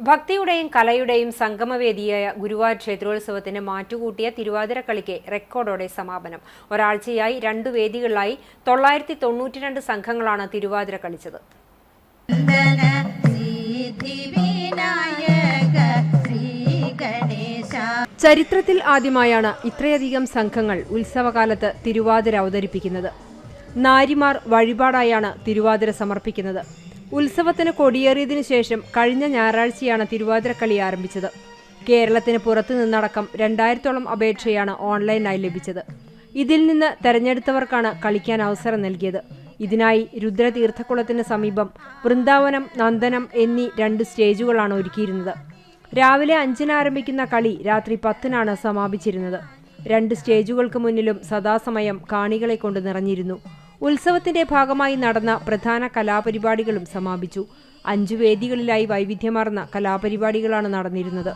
ഭക്തിയുടെയും കലയുടെയും സംഗമവേദിയായ ഗുരുവായൂർ ക്ഷേത്രോത്സവത്തിന് മാറ്റുകൂട്ടിയ തിരുവാതിരക്കളിക്ക് റെക്കോർഡോടെ സമാപനം. ഒരാഴ്ചയായി 2 വേദികളിലായി 992 സംഘങ്ങളാണ് തിരുവാതിര കളിച്ചത്. ചരിത്രത്തിൽ ആദ്യമായാണ് ഇത്രയധികം സംഘങ്ങൾ ഉത്സവകാലത്ത് തിരുവാതിര അവതരിപ്പിക്കുന്നത്. നാരിമാർ വഴിപാടായാണ് തിരുവാതിര സമർപ്പിക്കുന്നത്. ഉത്സവത്തിന് കൊടിയേറിയതിനു ശേഷം കഴിഞ്ഞ ഞായറാഴ്ചയാണ് തിരുവാതിരക്കളി ആരംഭിച്ചത്. കേരളത്തിന് പുറത്തു നിന്നടക്കം 2000-ഓളം അപേക്ഷയാണ് ഓൺലൈനായി ലഭിച്ചത്. ഇതിൽ നിന്ന് തെരഞ്ഞെടുത്തവർക്കാണ് കളിക്കാൻ അവസരം നൽകിയത്. ഇതിനായി രുദ്രതീർത്ഥക്കുളത്തിന് സമീപം വൃന്ദാവനം, നന്ദനം എന്നീ 2 സ്റ്റേജുകളാണ് ഒരുക്കിയിരുന്നത്. രാവിലെ 5-ന് ആരംഭിക്കുന്ന കളി രാത്രി 10-നാണ് സമാപിച്ചിരുന്നത്. 2 സ്റ്റേജുകൾക്ക് മുന്നിലും സദാസമയം കാണികളെ കൊണ്ട് നിറഞ്ഞിരുന്നു. ഉത്സവത്തിന്റെ ഭാഗമായി നടന്ന പ്രധാന കലാപരിപാടികളും സമാപിച്ചു. 5 വേദികളിലായി വൈവിധ്യമാർന്ന കലാപരിപാടികളാണ് നടന്നിരുന്നത്.